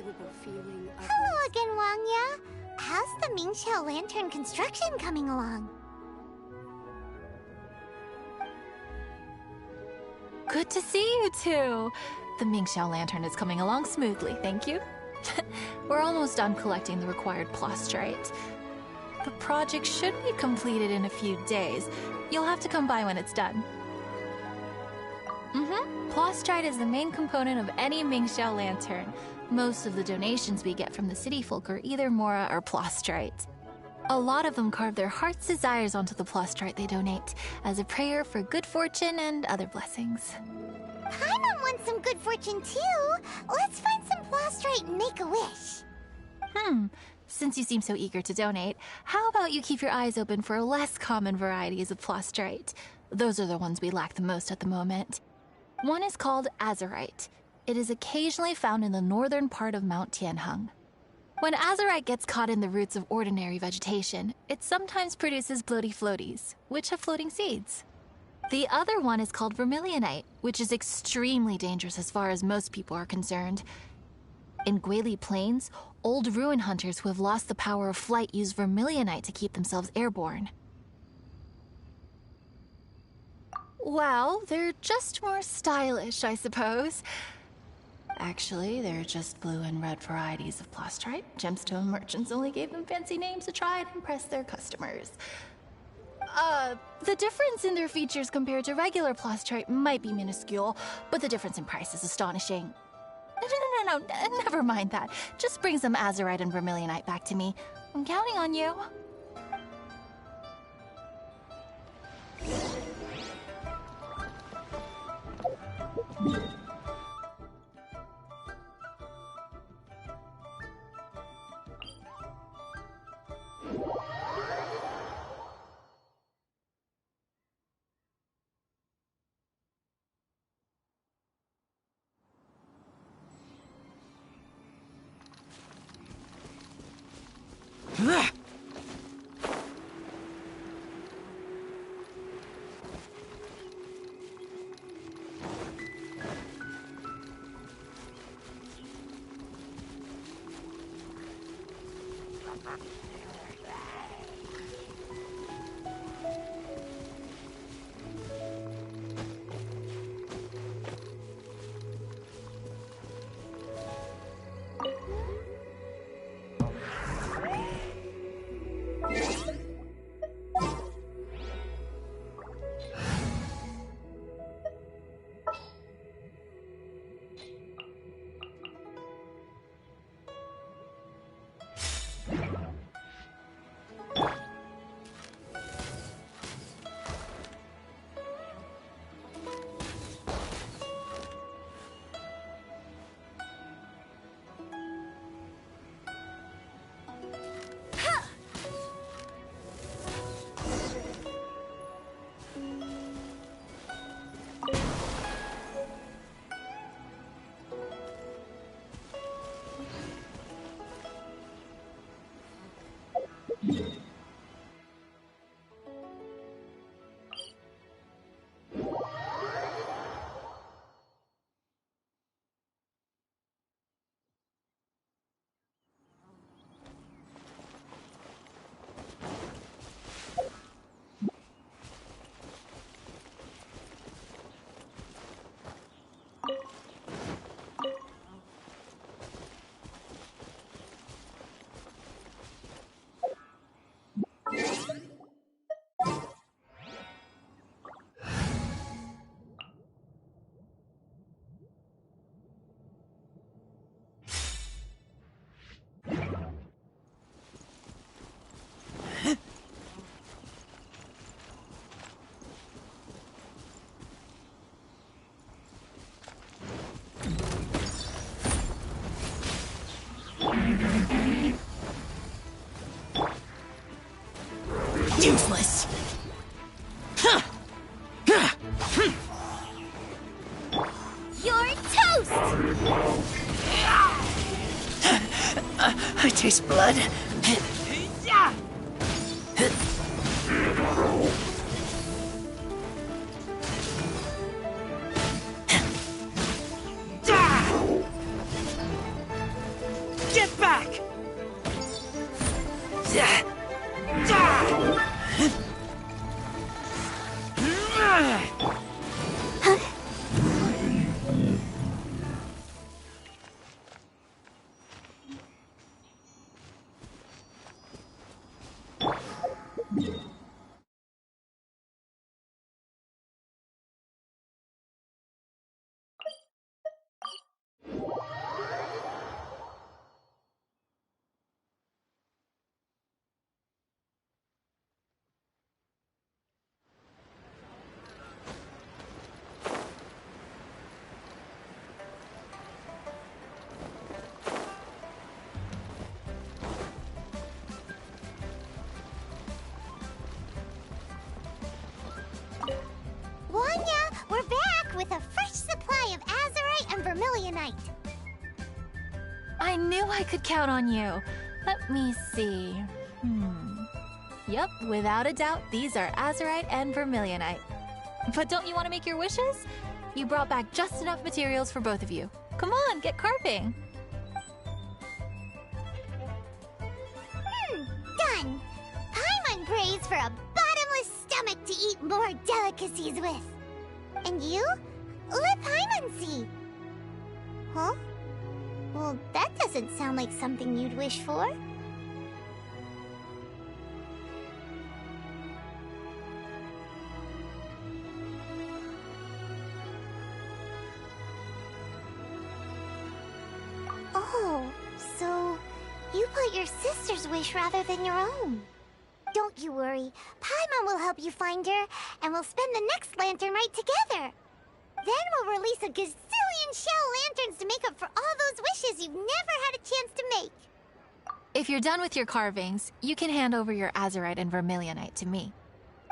indescribable feeling of... Hello again, Wangya. How's the Xiao Lantern construction coming along? Good to see you two. The Xiao Lantern is coming along smoothly, thank you. We're almost done collecting the required plastrite. The project should be completed in a few days. You'll have to come by when it's done. Plastrite is the main component of any Xiao Lantern. Most of the donations we get from the city folk are either Mora or plastrite. A lot of them carve their heart's desires onto the plastrite they donate, as a prayer for good fortune and other blessings. Paimon wants some good fortune too. Let's find some plastrite and make a wish. Since you seem so eager to donate, how about you keep your eyes open for less common varieties of plastrite? Those are the ones we lack the most at the moment. One is called azurite. It is occasionally found in the northern part of Mount Tianheng. When azurite gets caught in the roots of ordinary vegetation, it sometimes produces bloaty floaties, which have floating seeds. The other one is called vermilionite, which is extremely dangerous as far as most people are concerned. In Guili Plains, old ruin hunters who have lost the power of flight use vermilionite to keep themselves airborne. Well, they're just more stylish, I suppose. Actually, they're just blue and red varieties of plastrite. Gemstone merchants only gave them fancy names to try and impress their customers. The difference in their features compared to regular plastrite might be minuscule, but the difference in price is astonishing. No, never mind that. Just bring some azurite and vermilionite back to me. I'm counting on you. Useless! You're toast! I taste blood. Get back! Wanya, we're back with a fresh supply of azurite and vermilionite. I knew I could count on you. Let me see. Yep, without a doubt, these are azurite and vermilionite. But don't you want to make your wishes? You brought back just enough materials for both of you. Come on, get carving. Done. Paimon prays for a bottomless stomach to eat more delicacies with. And you? Let Paimon see. Huh? Well, that doesn't sound like something you'd wish for. Oh, so you put your sister's wish rather than your own. Don't you worry. Paimon will help you find her, and we'll spend the next Lantern Rite together. Then we'll release a gazillion Xiao lanterns to make up for all those wishes you've never had a chance to make. If you're done with your carvings, you can hand over your azurite and vermilionite to me.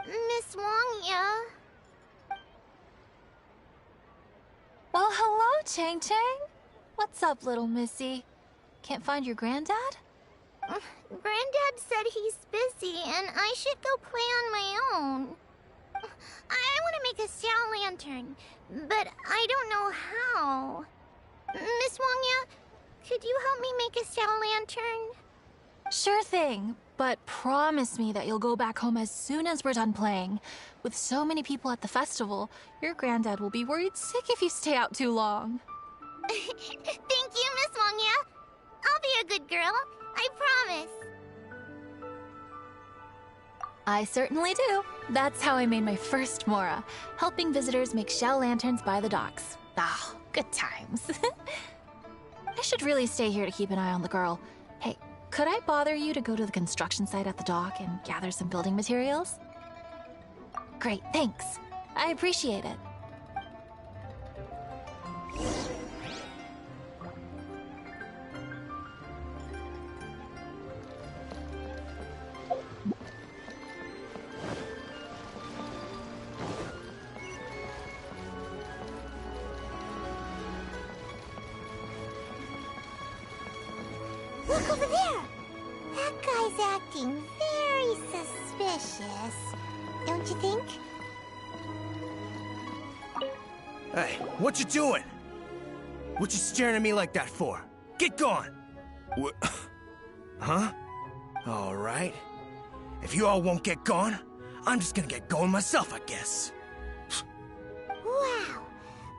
Miss Wangya. Well, hello, Chang Chang. What's up, little missy? Can't find your granddad? Granddad said he's busy and I should go play on my own. I want to make a Xiao lantern, but I don't know how. Miss Wangya, could you help me make a Xiao lantern? Sure thing, but promise me that you'll go back home as soon as we're done playing. With so many people at the festival, your granddad will be worried sick if you stay out too long. Thank you, Miss Wangya. I'll be a good girl. I promise. I certainly do. That's how I made my first Mora, helping visitors make shell lanterns by the docks. Ah, good times. I should really stay here to keep an eye on the girl. Hey, could I bother you to go to the construction site at the dock and gather some building materials? Great, thanks. I appreciate it. Look over there! That guy's acting very suspicious. Don't you think? Hey, what you doing? What you staring at me like that for? Get gone! What? Huh? All right. If you all won't get gone, I'm just gonna get going myself, I guess. Wow.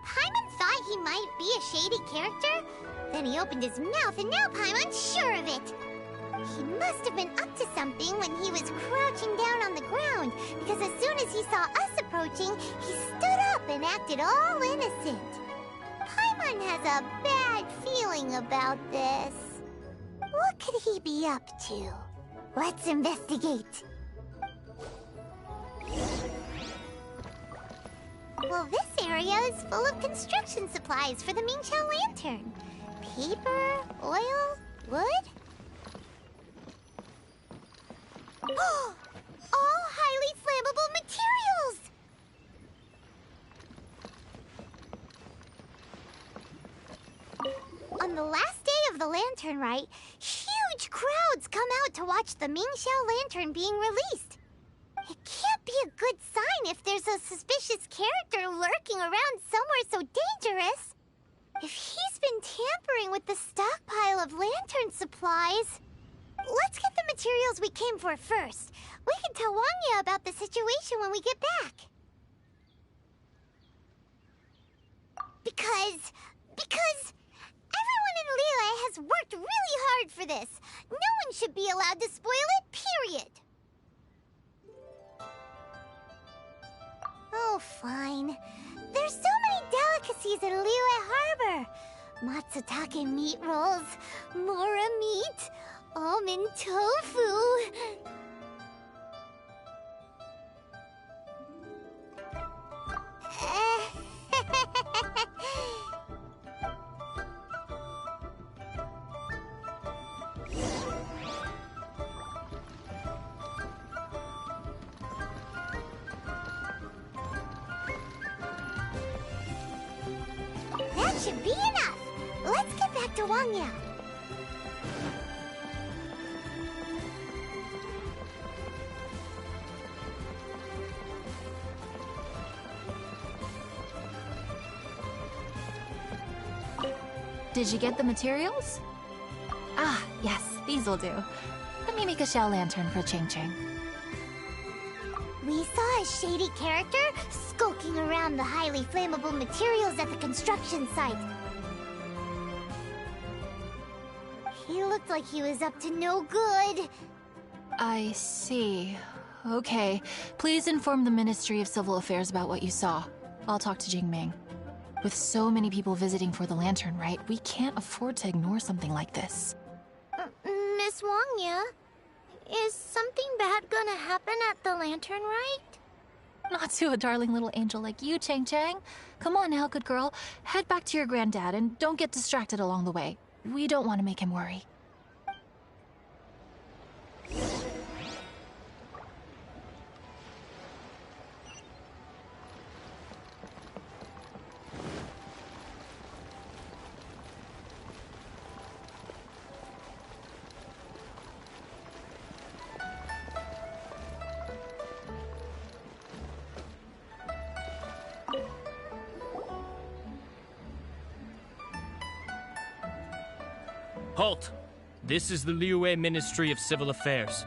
Paimon thought he might be a shady character. Then he opened his mouth and now Paimon's sure of it. He must have been up to something when he was crouching down on the ground, because as soon as he saw us approaching, he stood up and acted all innocent. Paimon has a bad feeling about this. What could he be up to? Let's investigate. Well, this area is full of construction supplies for the Mingqiao lantern. Paper, oil, wood. All highly flammable materials! On the last day of the Lantern Rite, huge crowds come out to watch the Mingqiao lantern being released. It can't be a good sign if there's a suspicious character lurking around somewhere so dangerous. If he's been tampering with the stockpile of lantern supplies... Let's get the materials we came for first. We can tell Wangya about the situation when we get back. Because everyone in Liyue has worked really hard for this. No one should be allowed to spoil it, period. Oh, fine. There's so many delicacies in Liyue Harbor. Matsutake meat rolls, mora meat, almond tofu. That should be enough. Let's get back to Wangya. Did you get the materials? Ah, yes, these will do. Let me make a Xiao lantern for Ching Ching. We saw a shady character skulking around the highly flammable materials at the construction site. He looked like he was up to no good. I see. Okay, please inform the Ministry of Civil Affairs about what you saw. I'll talk to Jingming. With so many people visiting for the Lantern Rite, we can't afford to ignore something like this. Miss Wangya, is something bad gonna happen at the Lantern Rite? Not to a darling little angel like you, Chang Chang. Come on now, good girl. Head back to your granddad and don't get distracted along the way. We don't want to make him worry. Halt! This is the Liyue Ministry of Civil Affairs.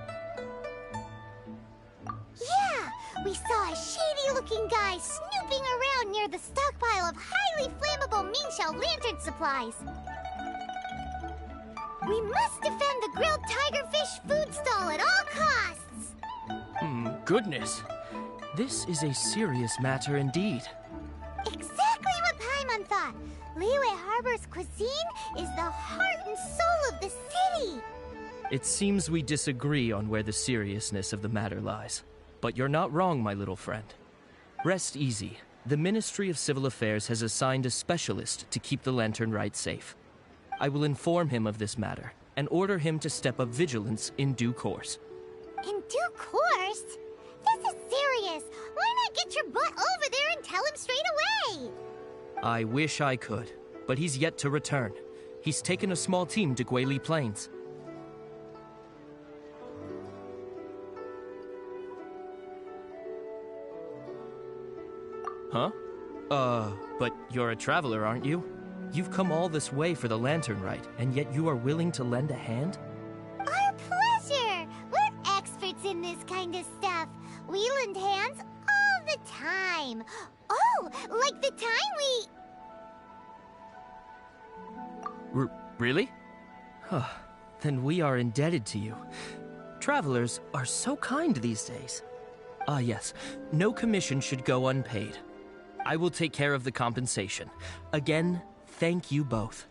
Yeah! We saw a shady-looking guy snooping around near the stockpile of highly flammable Mingxiao lantern supplies. We must defend the grilled tigerfish food stall at all costs! Goodness. This is a serious matter indeed. Exactly what Paimon thought! Liyue Harbor's cuisine is the heart and soul of the city! It seems we disagree on where the seriousness of the matter lies. But you're not wrong, my little friend. Rest easy. The Ministry of Civil Affairs has assigned a specialist to keep the Lantern Rite safe. I will inform him of this matter and order him to step up vigilance in due course. In due course? This is serious! Why not get your butt over there and tell him straight away? I wish I could, but he's yet to return. He's taken a small team to Guili Plains. Huh? But you're a traveler, aren't you? You've come all this way for the Lantern Rite, and yet you are willing to lend a hand? Our pleasure! We're experts in this kind of stuff. We lend hands all the time. Oh, like the time we... Really? Huh. Then we are indebted to you. Travelers are so kind these days. Ah, yes. No commission should go unpaid. I will take care of the compensation. Again, thank you both.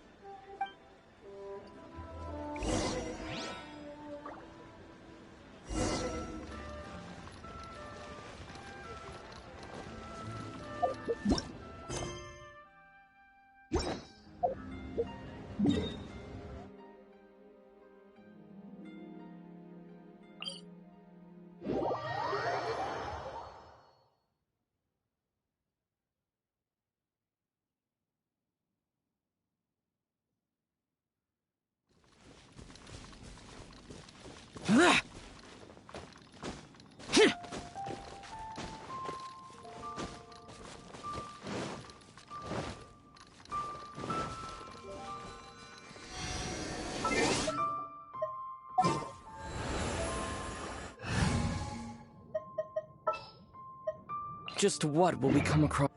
Just what will we come across?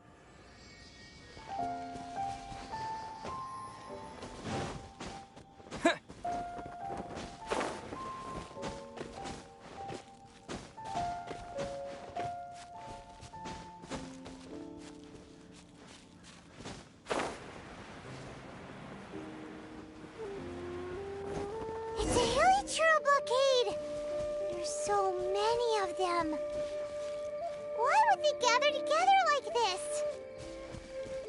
It's a hilly churro blockade! There's so many of them. Why would they gather together like this?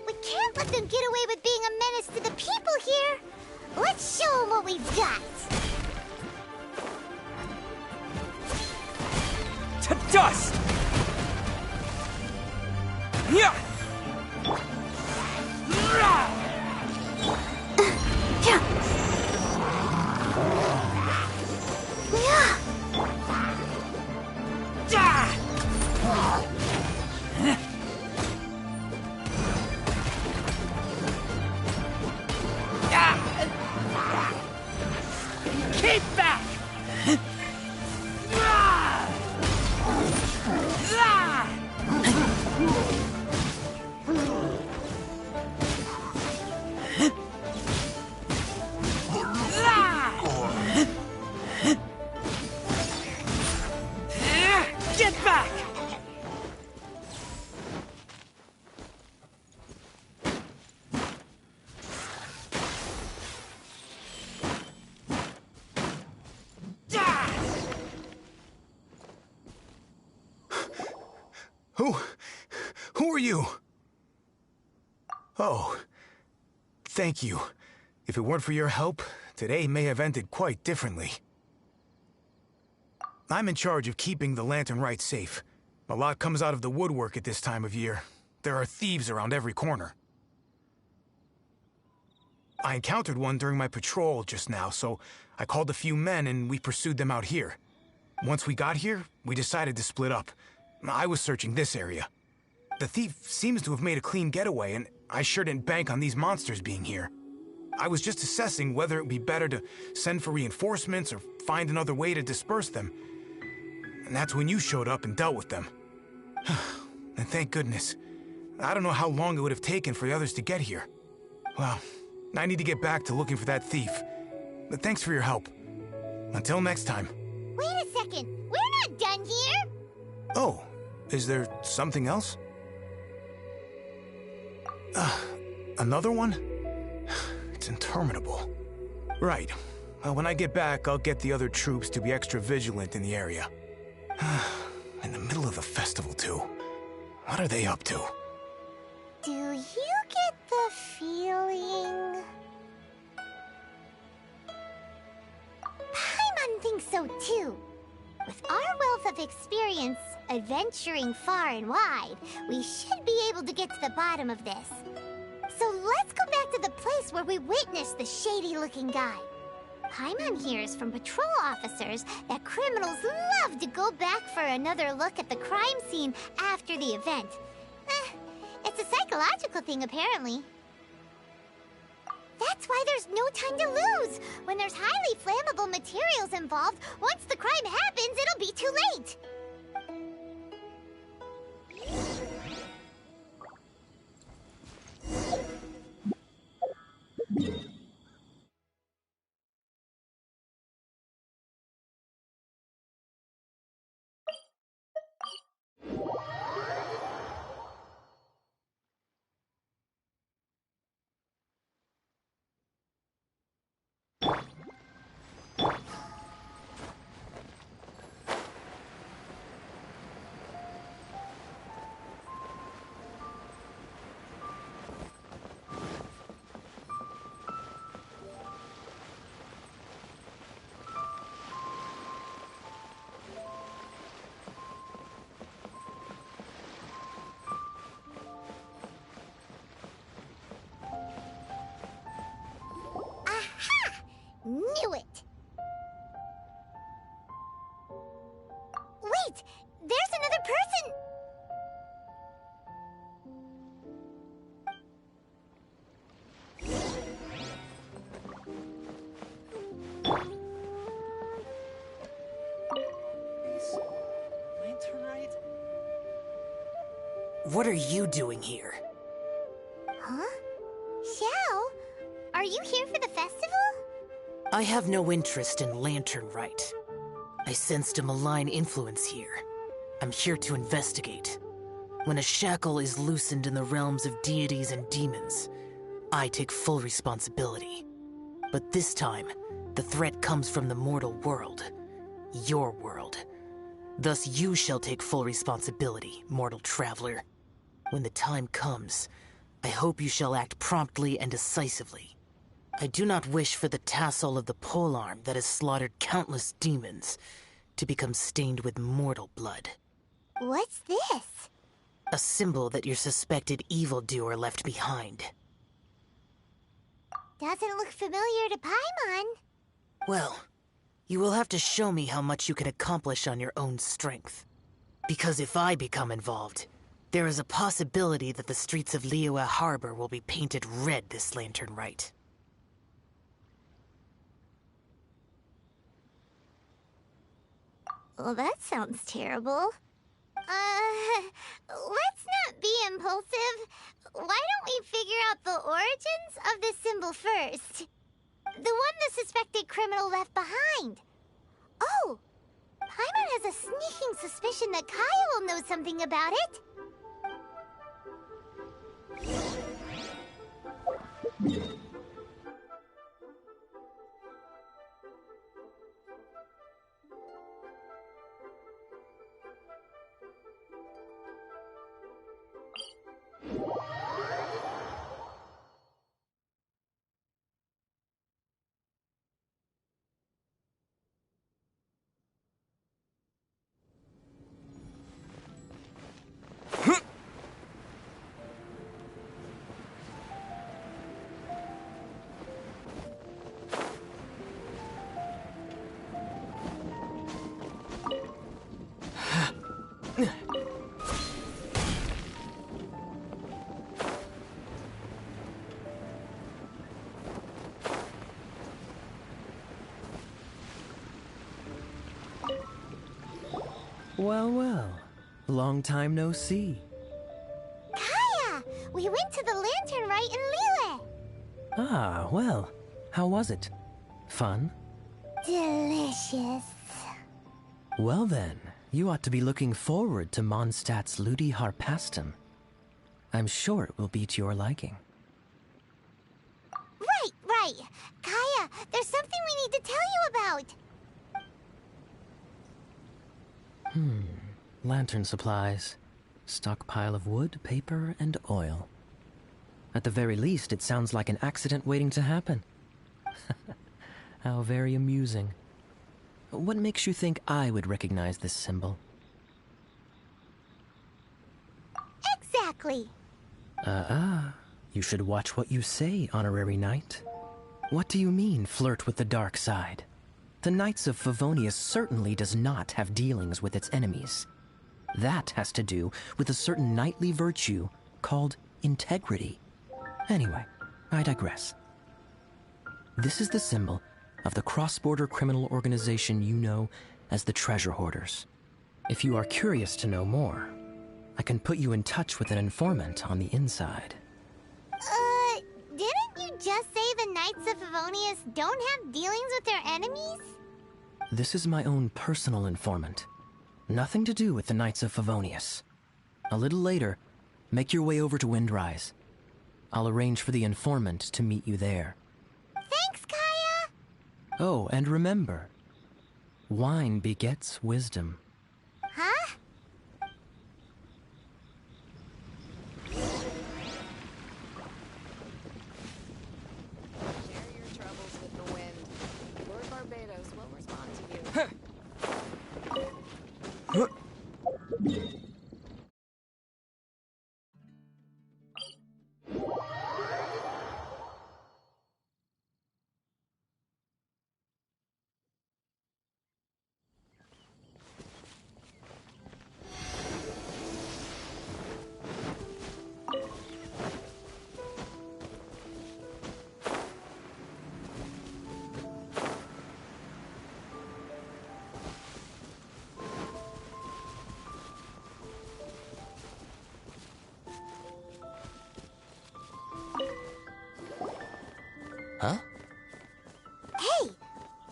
We can't let them get away with being a menace to the people here. Let's show them what we've got. To dust! Yeah! Keep back! Get back! Who are you? Oh, thank you. If it weren't for your help, today may have ended quite differently. I'm in charge of keeping the Lantern Rite safe. A lot comes out of the woodwork at this time of year. There are thieves around every corner. I encountered one during my patrol just now, so I called a few men and we pursued them out here. Once we got here, we decided to split up. I was searching this area. The thief seems to have made a clean getaway, and I sure didn't bank on these monsters being here. I was just assessing whether it would be better to send for reinforcements or find another way to disperse them. And that's when you showed up and dealt with them. And thank goodness. I don't know how long it would have taken for the others to get here. Well, I need to get back to looking for that thief. But thanks for your help. Until next time. Wait a second. We're not done here. Oh, is there something else? Another one? It's interminable. Right. Well, when I get back, I'll get the other troops to be extra vigilant in the area. In the middle of the festival, too. What are they up to? Do you get the feeling... Paimon thinks so, too. With our wealth of experience, adventuring far and wide, we should be able to get to the bottom of this. So let's go back to the place where we witnessed the shady-looking guy. Paimon hears from patrol officers that criminals love to go back for another look at the crime scene after the event. It's a psychological thing, apparently. That's why there's no time to lose. When there's highly flammable materials involved, once the crime happens, it'll be too late. Knew it! Wait! There's another person! Lantern Rite? What are you doing here? Huh? Xiao, are you here for the festival? I have no interest in Lantern Rite. I sensed a malign influence here. I'm here to investigate. When a shackle is loosened in the realms of deities and demons, I take full responsibility. But this time, the threat comes from the mortal world. Your world. Thus you shall take full responsibility, mortal traveler. When the time comes, I hope you shall act promptly and decisively. I do not wish for the tassel of the polearm that has slaughtered countless demons to become stained with mortal blood. What's this? A symbol that your suspected evildoer left behind. Doesn't look familiar to Paimon. Well, you will have to show me how much you can accomplish on your own strength. Because if I become involved, there is a possibility that the streets of Liyue Harbor will be painted red this Lantern Rite. Well, that sounds terrible. Let's not be impulsive. Why don't we figure out the origins of this symbol first? The one the suspected criminal left behind. Oh! Paimon has a sneaking suspicion that Kaya will know something about it. Well, well. Long time no see. Kaya! We went to the Lantern Rite in Liyue. Ah, well. How was it? Fun? Delicious. Well then, you ought to be looking forward to Mondstadt's Ludi Harpastum. I'm sure it will be to your liking. Right. Kaya, there's something we need to tell you about. Lantern supplies. Stockpile of wood, paper, and oil. At the very least, it sounds like an accident waiting to happen. How very amusing. What makes you think I would recognize this symbol? Exactly. You should watch what you say, honorary knight. What do you mean, flirt with the dark side? The Knights of Favonius certainly does not have dealings with its enemies. That has to do with a certain knightly virtue called integrity. Anyway, I digress. This is the symbol of the cross-border criminal organization you know as the Treasure Hoarders. If you are curious to know more, I can put you in touch with an informant on the inside. Didn't you just say the Knights of Favonius don't have dealings with their enemies? This is my own personal informant. Nothing to do with the Knights of Favonius. A little later, make your way over to Windrise. I'll arrange for the informant to meet you there. Thanks, Kaya! Oh, and remember, wine begets wisdom. Huh? Share your troubles with the wind. Lord Barbados will respond to you.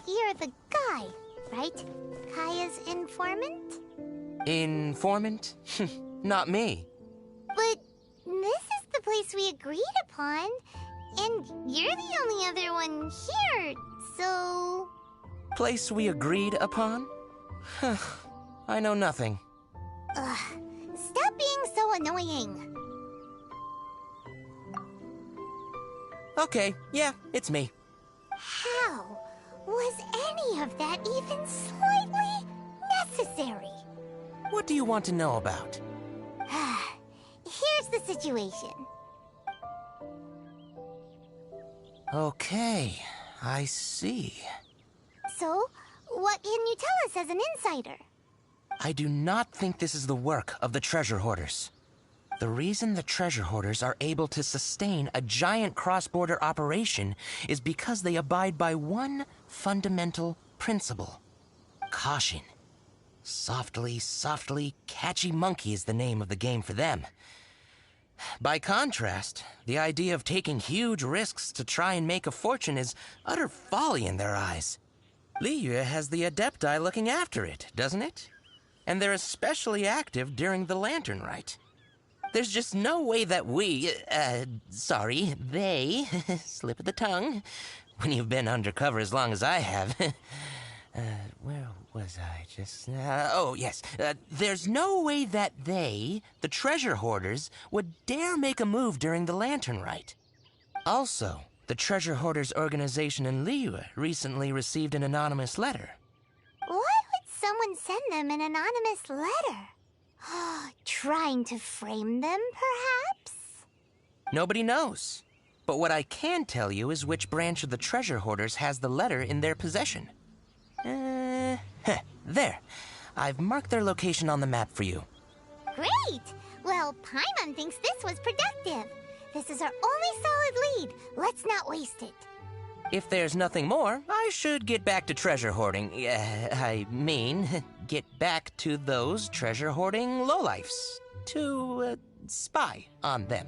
you're the guy, right? Kaya's informant? Informant? Not me. But this is the place we agreed upon, and you're the only other one here, so... Place we agreed upon? I know nothing. Ugh, stop being so annoying. Okay, yeah, it's me. How was any of that even slightly necessary? What do you want to know about? Here's the situation. Okay, I see. So, what can you tell us as an insider? I do not think this is the work of the treasure hoarders. The reason the treasure hoarders are able to sustain a giant cross-border operation is because they abide by one fundamental principle. Caution. Softly, softly, catchy monkey is the name of the game for them. By contrast, the idea of taking huge risks to try and make a fortune is utter folly in their eyes. Liyue has the Adepti looking after it, doesn't it? And they're especially active during the Lantern Rite. There's just no way that they, slip of the tongue, when you've been undercover as long as I have. Where was I just now? Oh, yes. There's no way that they, the treasure hoarders, would dare make a move during the Lantern Rite. Also, the treasure hoarders organization in Liyue recently received an anonymous letter. Why would someone send them an anonymous letter? Trying to frame them, perhaps? Nobody knows. But what I can tell you is which branch of the treasure hoarders has the letter in their possession. There. I've marked their location on the map for you. Great! Well, Paimon thinks this was productive. This is our only solid lead. Let's not waste it. If there's nothing more, I should get back to treasure hoarding. Get back to those treasure hoarding lowlifes. To, spy on them.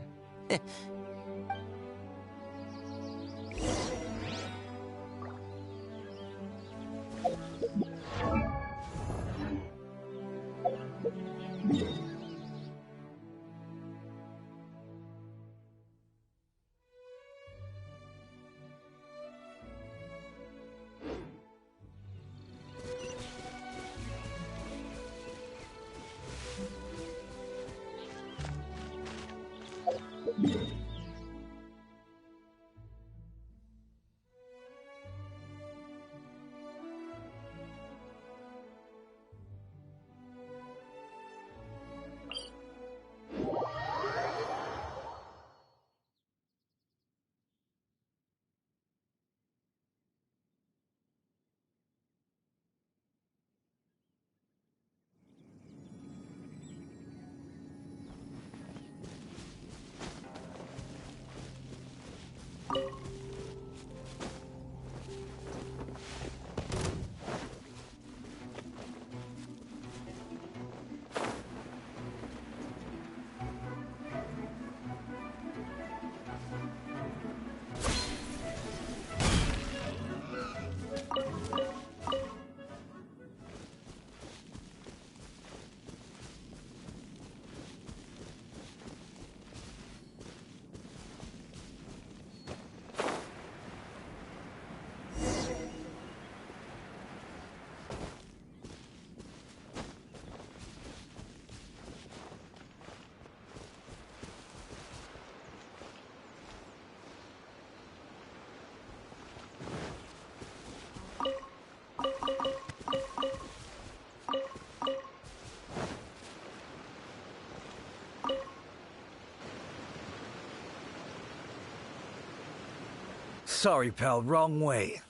Sorry, pal, wrong way.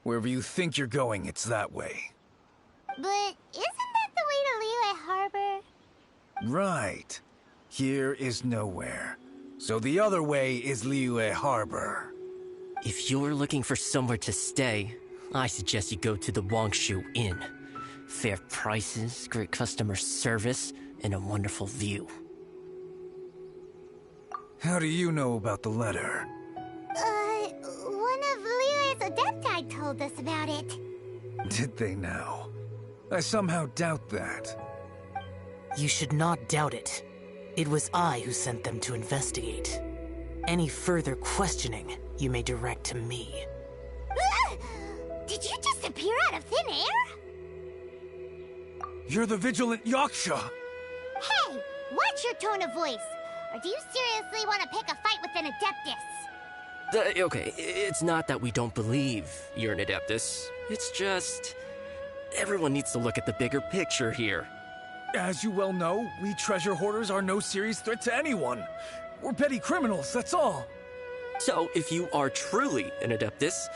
Wherever you think you're going, it's that way. But isn't that the way to Liyue Harbor? Right. Here is nowhere. So the other way is Liyue Harbor. If you're looking for somewhere to stay, I suggest you go to the Wangshu Inn. Fair prices, great customer service, and a wonderful view. How do you know about the letter? One of Liyue's Adepti Rite told us about it. Did they now? I somehow doubt that. You should not doubt it. It was I who sent them to investigate. Any further questioning you may direct to me. Did you just appear out of thin air? You're the vigilant Yaksha! Hey! Watch your tone of voice! Or do you seriously want to pick a fight with an Adeptus? Okay, it's not that we don't believe you're an Adeptus. It's just... everyone needs to look at the bigger picture here. As you well know, we treasure hoarders are no serious threat to anyone. We're petty criminals, that's all. So, if you are truly an Adeptus,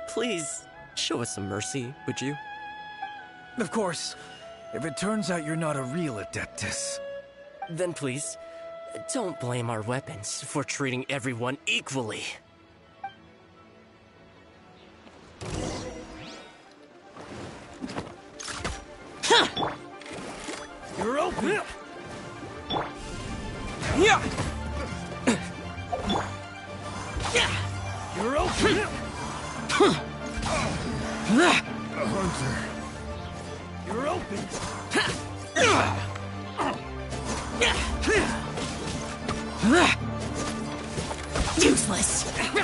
please show us some mercy, would you? Of course. If it turns out you're not a real Adeptus. Then please, don't blame our weapons for treating everyone equally. You're open! Yeah! You're open! Hunter. You're open! Useless! Hunter.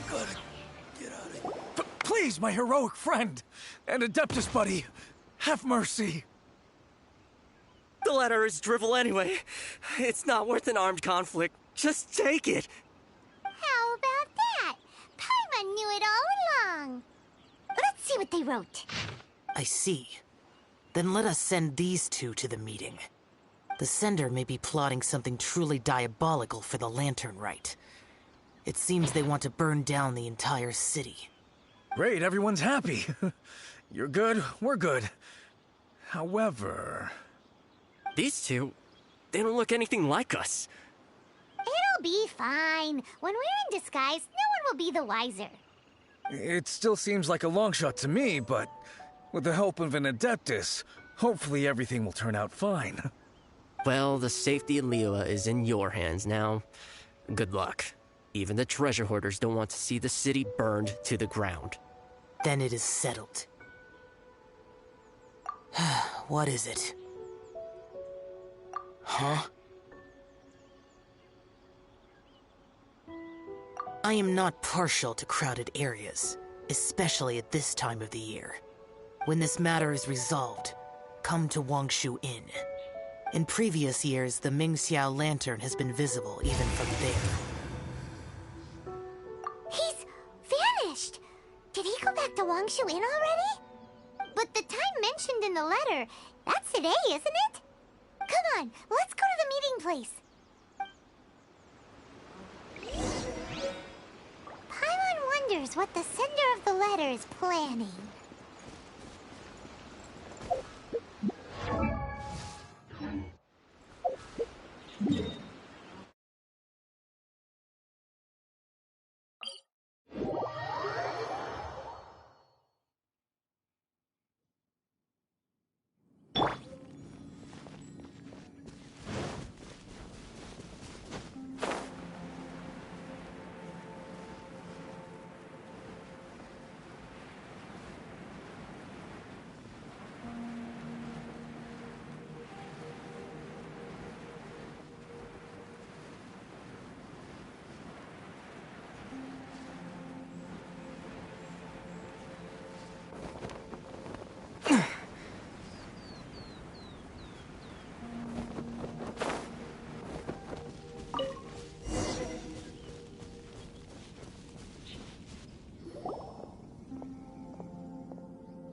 Gotta get out of here. Please, my heroic friend! And Adeptus buddy! Have mercy! The letter is drivel anyway. It's not worth an armed conflict. Just take it. How about that? Paimon knew it all along. Let's see what they wrote. I see. Then let us send these two to the meeting. The sender may be plotting something truly diabolical for the Lantern Rite. It seems they want to burn down the entire city. Great, everyone's happy. You're good, we're good. However... These two, they don't look anything like us. It'll be fine. When we're in disguise, no one will be the wiser. It still seems like a long shot to me, but with the help of an Adeptus, hopefully everything will turn out fine. Well, the safety of Liyue is in your hands now. Good luck. Even the treasure hoarders don't want to see the city burned to the ground. Then it is settled. What is it? Huh? I am not partial to crowded areas, especially at this time of the year. When this matter is resolved, come to Wangshu Inn. In previous years, the Xiao lantern has been visible even from there. He's vanished! Did he go back to Wangshu Inn already? But the time mentioned in the letter, that's today, isn't it? Come on, let's go to the meeting place. Paimon wonders what the sender of the letter is planning.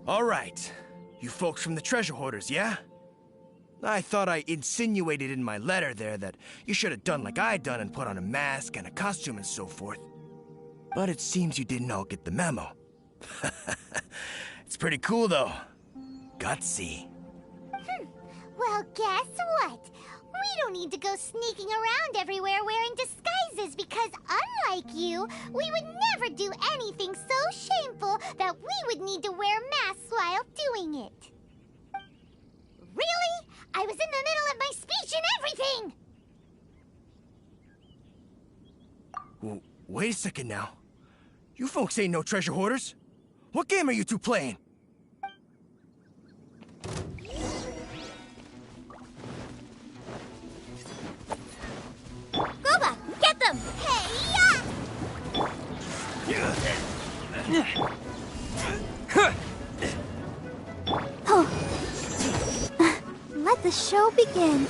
All right. You folks from the treasure hoarders, yeah? I thought I insinuated in my letter there that you should have done like I done and put on a mask and a costume and so forth. But it seems you didn't all get the memo. It's pretty cool, though. Gutsy. Well, guess what? We don't need to go sneaking around everywhere wearing disguises because unlike you, we would never do anything so shameful that we would need to wear masks while doing it. Really? I was in the middle of my speech and everything! Wait a second now. You folks ain't no treasure hoarders. What game are you two playing? Gooba, get them! Hey, let the show begin.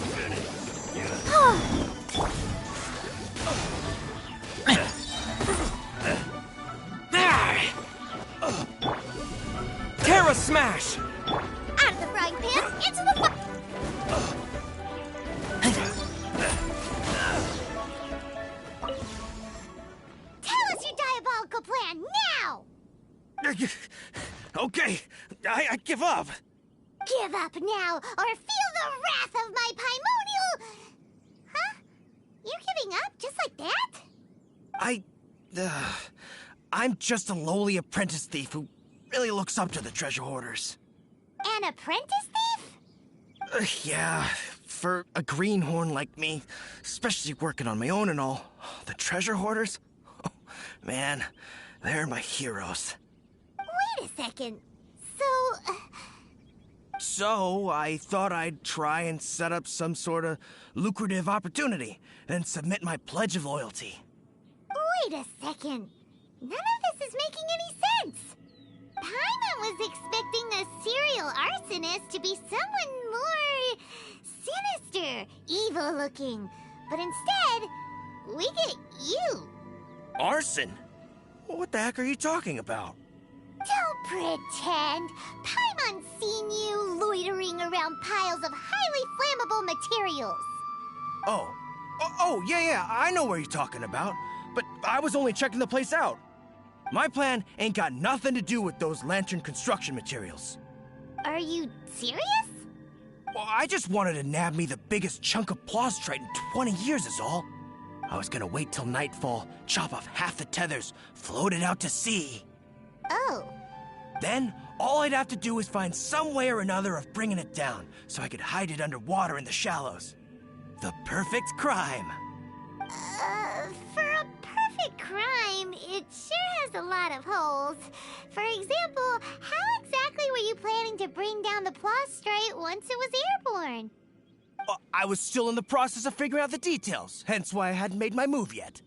Terra Smash! Out of the frying pan, into the Tell us your diabolical plan, now! Okay, I give up. Give up now, or feel the wrath of my Paimonial... Huh? You're giving up just like that? I'm just a lowly apprentice thief who really looks up to the treasure hoarders. An apprentice thief? Yeah, for a greenhorn like me, especially working on my own and all, the treasure hoarders? Oh, man, they're my heroes. Wait a second. So, I thought I'd try and set up some sort of lucrative opportunity and submit my pledge of loyalty. Wait a second. None of this is making any sense. Paimon was expecting a serial arsonist to be someone more sinister, evil-looking. But instead, we get you. Arson? What the heck are you talking about? Don't pretend. Paimon's seen you loitering around piles of highly flammable materials. Oh, yeah, I know what you're talking about. But I was only checking the place out. My plan ain't got nothing to do with those lantern construction materials. Are you serious? Well, I just wanted to nab me the biggest chunk of plastrite in 20 years is all. I was gonna wait till nightfall, chop off half the tethers, float it out to sea. Oh. Then, all I'd have to do is find some way or another of bringing it down, so I could hide it underwater in the shallows. The perfect crime. For a perfect crime, it sure has a lot of holes. For example, how exactly were you planning to bring down the plastrite once it was airborne? I was still in the process of figuring out the details, hence why I hadn't made my move yet.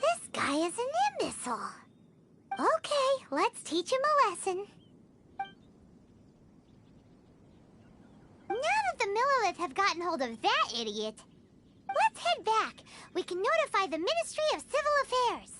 This guy is an imbecile. Okay, let's teach him a lesson. Now that the Millilith have gotten hold of that idiot, let's head back. We can notify the Ministry of Civil Affairs.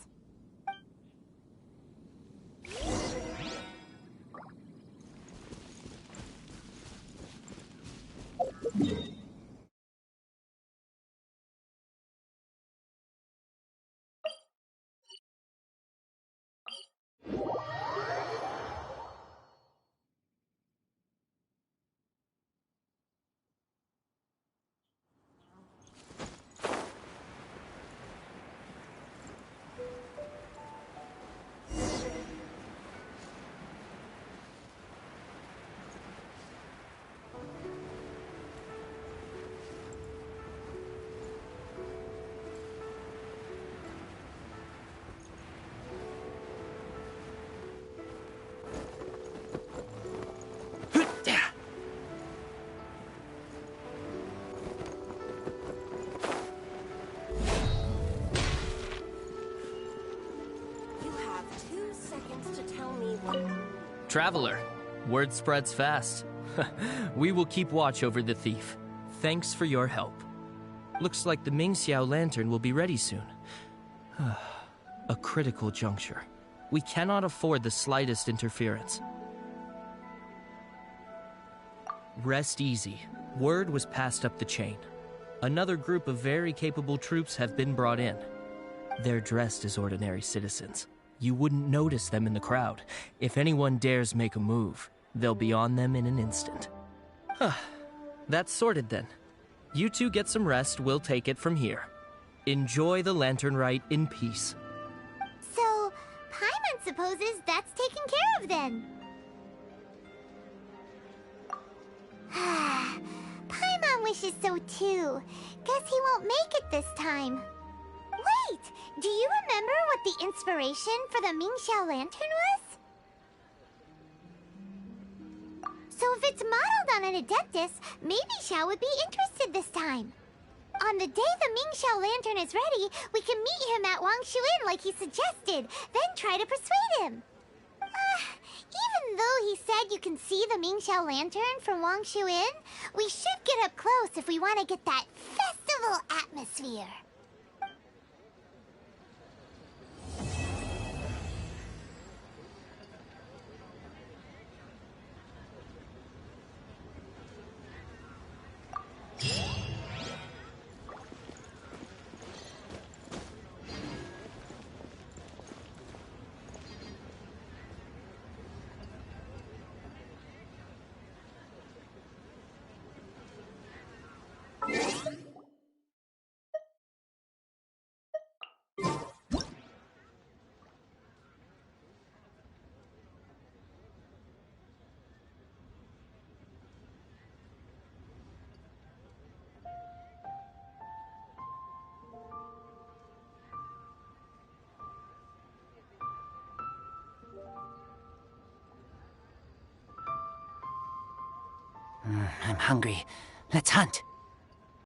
Traveler, word spreads fast. We will keep watch over the thief. Thanks for your help. Looks like the Xiao lantern will be ready soon. A critical juncture. We cannot afford the slightest interference. Rest easy. Word was passed up the chain. Another group of very capable troops have been brought in. They're dressed as ordinary citizens. You wouldn't notice them in the crowd. If anyone dares make a move, they'll be on them in an instant. That's sorted then. You two get some rest, we'll take it from here. Enjoy the Lantern Rite in peace. So, Paimon supposes that's taken care of then. Paimon wishes so too. Guess he won't make it this time. Wait, do you remember what the inspiration for the Xiao lantern was? So if it's modeled on an Adeptus, maybe Xiao would be interested this time. On the day the Xiao lantern is ready, we can meet him at Wangshu Inn like he suggested, then try to persuade him. Even though he said you can see the Xiao lantern from Wangshu Inn, we should get up close if we want to get that festival atmosphere. I'm hungry. Let's hunt.